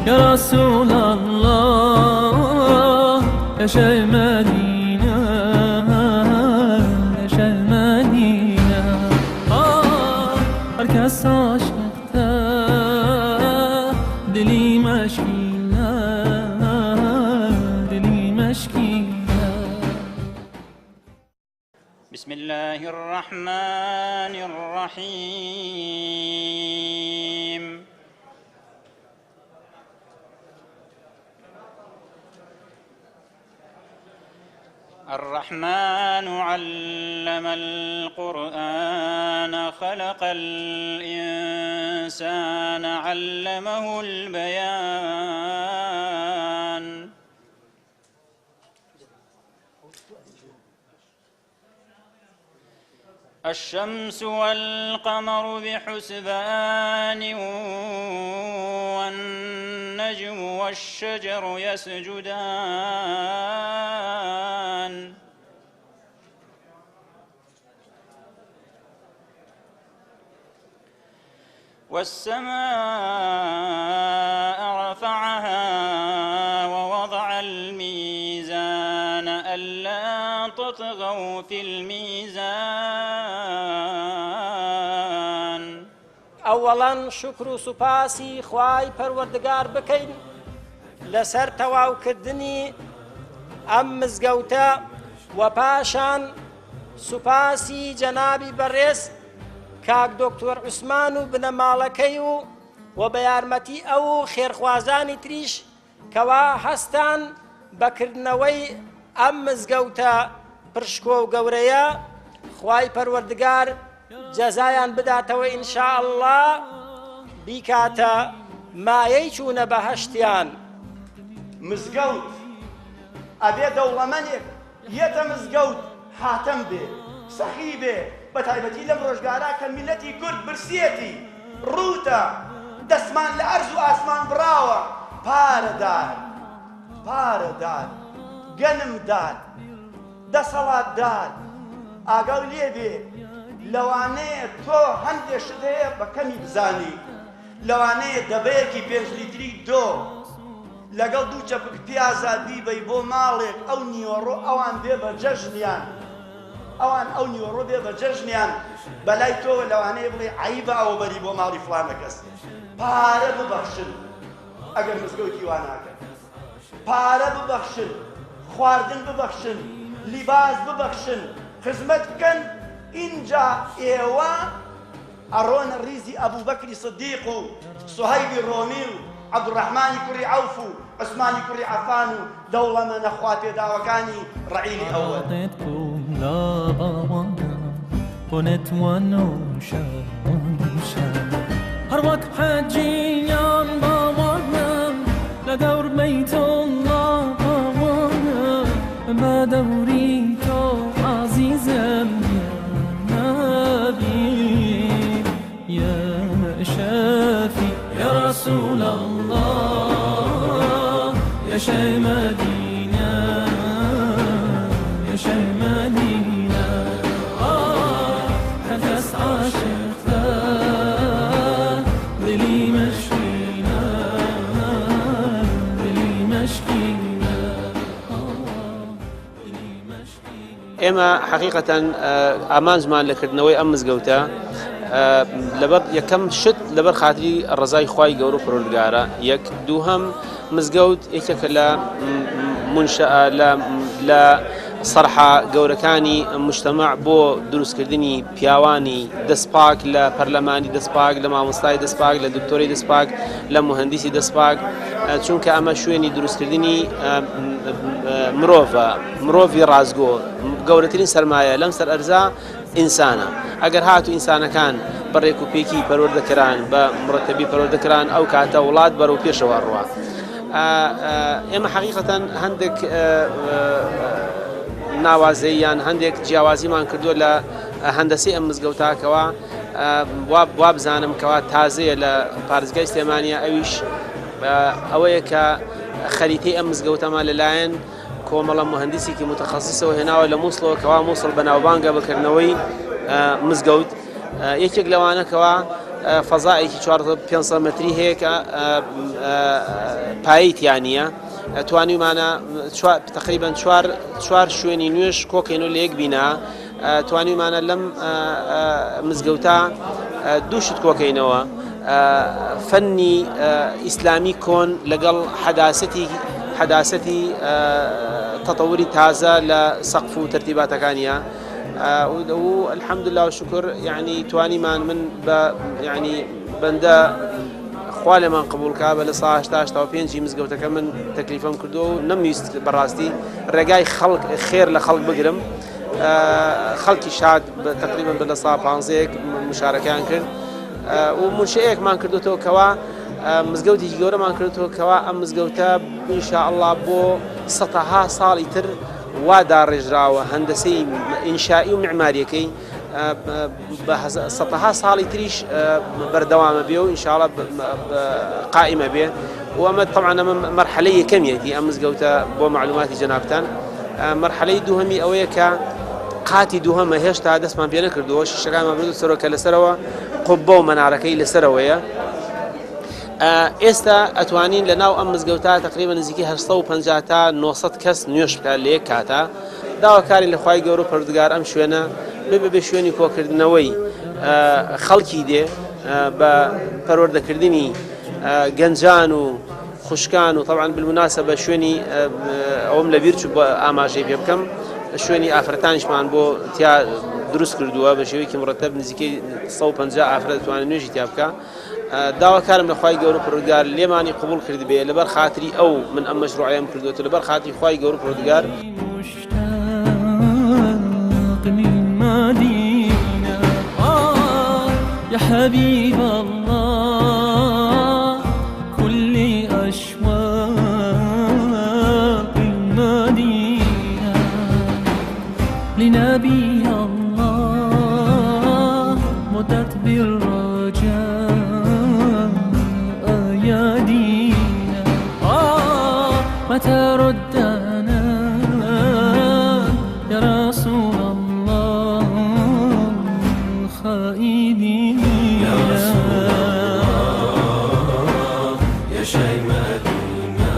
يا رسول الله يا شيخ المدينة يا شيخ المدينة هركز عاشقته دلي مشكينة دلي مشكينة. بسم الله الرحمن الرحيم. الرحمن علم القرآن خلق الإنسان علمه البيان. الشمس والقمر بحسبان والنجم والشجر يسجدان والسماء رفعها ووضع الميزان ألا تطغوا في الميزان. أولاً شكر سپاسی خوای پروردگار بکەین لەسەر تەواوکردنی ئەم مزگەوتە و پاشان سوپاسی جەنابی بەڕێز کاک دکتۆر عوسمان و بنەماڵەکەی و بە یارمەتی ئەو خێرخوازانی تریش کەوا هەستان بەکردنەوەی ئەم مزگەوتە پرشکۆ و گەورەیە خوای پەروەردگار جەزایان بداتەوە ئینشاءالله بیکاتە مایەی چوونە بەهەشتیان. مزگەوت ئەبێ دەوڵەمەندێک یەتە مزگەوت حاتەم بێ سەخی بێ بە تایبەتی لەم ڕۆژگارە کە میلەتی کورد برسیەتی ڕووتە دەستمان لە ئەرز و ئاسمان بڕاوە پارەدار پارەدار گەنمدار دەسەڵاتدار ئاگاو لێبێ لەوانەیە تۆ هەندێک شت هەیە بە کەمی بزانی لەوانەیە دەبەیەکی 5 لیتری دۆ لەگەڵ دوو چەپک پیازە بیبەی بۆ ماڵێک ئەو نیوەڕۆ ئەوان بێ بە جەژنیان ئەوان ئەو نیوەڕۆ بێ بە جەژنیان بەلای تۆ لەوانەیە بڵێ عیبە ئەوە بەری بۆ ماڵی فڵانە کەس پارە ببەخشن ئەگەر مزگەوتی وا ناکەن پارە ببەخشن خواردن ببەخشن لیباس ببەخشن خزمەت بکەن اینجا ئێوە ئەڕۆنە ڕیزی ئەبوو بەکری سدیق و سوهەیبی ڕۆمی و عەبدوڕەحمانی کوڕی عەوف و عوسمانی کوڕی عەفان و دەوڵەمەندە خوا پێداوەکانی ڕەعیلی ئەوەل. هەر وەک حەجیان باوانم لە دەور بەیتوڵڵا باوانە بە دەوری تۆ عەزیزم یا نەبی یا شەفی یا رسول الله یا شەیخ مەدینە یا شەیخ مەدینە هەرکەس عاشقتە دلی مەشکینە دلی مەشکینە. ئێمە حقیقەتەن ئامانجمان لەکردنەوەی ئەم مزگەوتە لەبەر یەکەم شت لەبەر خاتری ڕزای خوای گەورە و پەروەردگارە یەک دووهەم مزگەوت یەکێکە لە منشەئە لە سەرحە گەورەکانی مجتەمع بۆ دروستکردنی پیاوانی دەستپاک لە پەرلەمانی دەستپاک لە مامۆستای دەستپاک لە دکتۆری دەستپاک لە مهندسی دەستپاک چونکە ئەمە شوێنی دروستکردنی مرۆڤی ڕازگۆ گەورەترین سەرمایە لەم سەر ئەرزا ئینسانە. ئەگەر هاتو ئینسانەکان بەڕێک و پێکی پەروەردەکران بە مرتەبی پەروەردەکران ئەو کاتە وڵات بەرەو پێشەوە ڕوا. ئێمە حقیقەتەن هەندێک ناوازەیان هەندێک جیاوازیمان کردووە لە هەندەسی ئەم مزگەوتاکەوە وا بزانم کەوا تازەیە لە پارێزگای سلێمانیە ئەویش ئەوەیە کە خەریتەی ئەم مزگەوتەمان لەلایەن کۆمەڵە مهندسێکی متخەسیسەوە هێناوە لە مووسڵەوە کەوا مووسڵ بەناوبانگە بەکردنەوەی مزگەوت یەکێک لەوانەکەوە فەزایەکی 500 متری هەیە کە پاییتیانە توانیمانە تقریبان چوار شوێنی نوێش کۆکەین و لە یەک بینا توانیمانە لەم مزگەوتە دووشت کۆکەینەوە فەنی ئیسلامی کۆن لەگەڵ حەداسەتی تەتەوری تازە لە سەقف و تەرتیباتەکانیە و الحەمدلله و شکر یعنی توانیمان من بە یعنی بەندە خوا لێمان قبولکە بە لە سا 85 مزگەوتەکە من تەکلیفەم کردو و نەمویست بەڕاستی ڕێگای خێر لە خەڵک بگرم خەڵکی شاد تقریبا بە لە سا 15 مشارەکەیان کرد و منشەیەکمان کردوتەوە کەوا مزگەوتێکی گەورەمان کردوتەوە کەوا ئەم مزگەوتە ئینشاءالله بۆ سەدەها ساڵی تر وادا ڕێژراوە هەندەسەی ئینشائی و معماریەکەی سەدەها ساڵی تریش بەردەوامە بێ و ئینشاءالله قائمە بێ و ئەمە طبعا ئەمە مەرحەلەی یەکەمیەتی ئەم مزگەوتە بۆ معلوماتی جەنابتان مەرحەلەی دووهەمی ئەوەیە کە قاتی دووهەمە هێشتا دەستمان پێ نەکردووە شیشەکانمان بردو سەرەوە کە لەسەرەوە قوبە و مەنارەکەی لەسەرەوەیە ئێستا ئەتوانین لە ناو ئەم مزگەوتە تقریبا نزیکی 850 تا 900 کەس نوێش بکات لە یەک کاتە داواکاری لە خوای گەورە و پەروەردگار ئەم شوێنە بێ شوێنی کۆکردنەوەی خەڵکی دێ بە پەروەردەکردنی گەنجان و خوشکان و طبعا بالمناسبە شوێنی ئەوم لەبیر چوو بە ئاماژەی پێ بکەم شوێنی ئافرەتانیشمان بۆ تیا دروست کردووە بە شێوەیەکی مرتب نزیکەی 150 ئافرەت دەتوانێت نوێژی تیا بکە داواکارم لە خوای گەورە و پەروەردگار لێمانی قبول کرد بێ لەبەر خاتری ئەو من ئەم مەشروعەیەم کردووەتە لەبەر خاتری خوای گەورە و پەروەردگار يا حبيب الله كل أشواق المدينة لنبي الله مدت بالرجاء أيادينا متى ردنا يا رسول الله خائبين يا رسول الله يا شي مدينة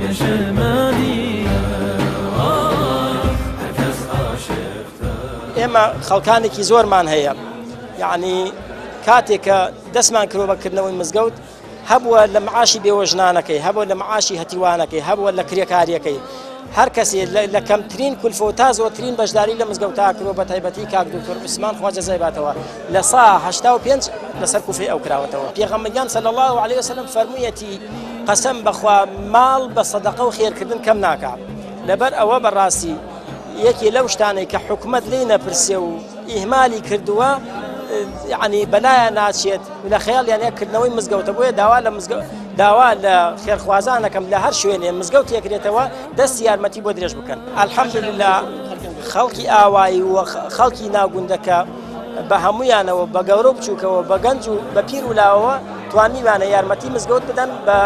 يا شي مدينة هكذا عاشقتها ئێمە خەڵکانێکی زۆرمان هەیە یعنی کاتێککە دەستمان کرۆ بەکردنەوەی مزگەوت هەبووە لە معاشی بێوەژنانەکەی هەبووە لە معاشی هەتیوانەکەی هەبووە لە کرێکاریەکەی هەر کەسێ لە کەمترین کولفە و تا زۆرترین بەشداری لە مزگەوتا کرۆ بە تایبەتی کاک دکتۆر عوسمان خوا جەزای باتەوە لە سا 85 لەسەر کوفەی ئەو کراوەتەوە پێغەمبەریان صلی الله عليه وسلم فەرموویەتی قەسەم بەخوا ماڵ بە سەدەقە و خێرکردن کەم ناکا لەبەر ئەوە بەڕاستی یەکی لەو شتانەی کە حکومەت لێی نەپرسێ و ئیهمالی کردووە یعنی بەلایە ناچێت لە خەیاڵیان یەککردنەوەی مزگەوتە بۆیە داوا لە خێرخوازانەکەم لە هەر شوێنێ مزگەوت یەکرێتەوە دەستی یارمەتی بۆ درێژ بکەن الحەمدولله خەڵکی ئاوایی و خەڵکی ناوگوندەکە بە هەمویانەوە بە گەورە و بچووکەوە بە گەنج و بە پیر و لاوەوە توانیوانە یارمەتی مزگەوت بدەن بە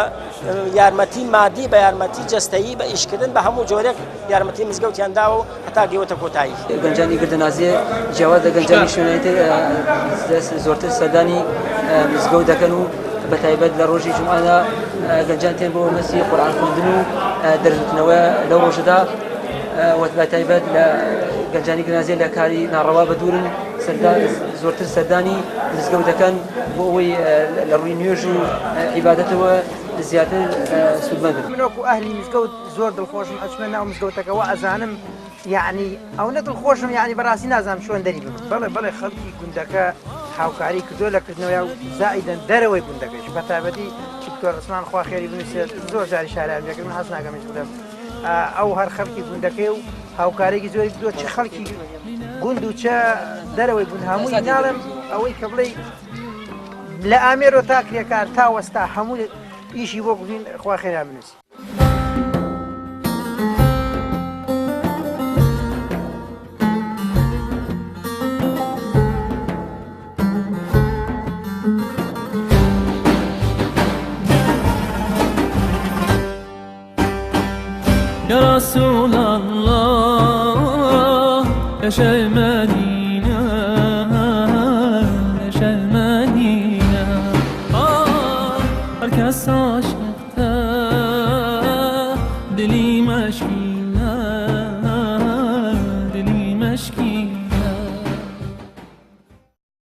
یارمەتی مادی بە یارمەتی جەستەیی بە ئیشکردن بە هەموو جۆرێک یارمەتی مزگەوتیان داوە و هەتا گەیوەتە کۆتایی گەنجانی گردنازیە جیاواز لە گەنجانی شوێنەی زۆرتر سەردانی مزگەوت دەکەن و بە تایبەت لە ڕۆژی جومعەدا گەنجان تێن بۆ مەسی قورئان خوێندن و دەرکردنەوە لەو ڕۆژەدا بە تایبەت لە گەنجانی گردنازیە لە کاری ناڕەوا بەدورن زۆرتر سەردانی مزگەوت دەکەن بۆ ئەوەی لە ڕووی نوێژ و عیبادەتەوە زیاتر سودمەند بن. من وەکو ئەهلی مزگەوت زۆر دڵخۆشم ئەچمە ناو مزگەوتەکەەوە ئەزانم یعنی ئەو نە دڵخۆشم یعنی بەڕاستی نازانم شوێن دەری بم بەڵێ خەڵکی گوندەکە هاوکاری کردو لە کردنەوەی زائیدەن دەرەوەی گوندەکەش بە تایبەتی دکتۆر عوسمان خوا خێری بنووسێت زۆر جاری شارەیان پێکرد من هەست ناکەم هیچ بدەم ئەو هەر خەڵکی گوندەکەی و هاوکارێکی زۆری کردووە چه خەڵکی گوند و چه دەرەوەی گوند هەمووی ناڵم ئەوەی کە بڵێ لە ئامێرۆ تا کرێکار تا وەستا هەموو ئیشی بۆ گوین خوا خێرا بنووسی. يا رسول الله يا شي مدينة يا شي بس عاشقته دلي مشكينا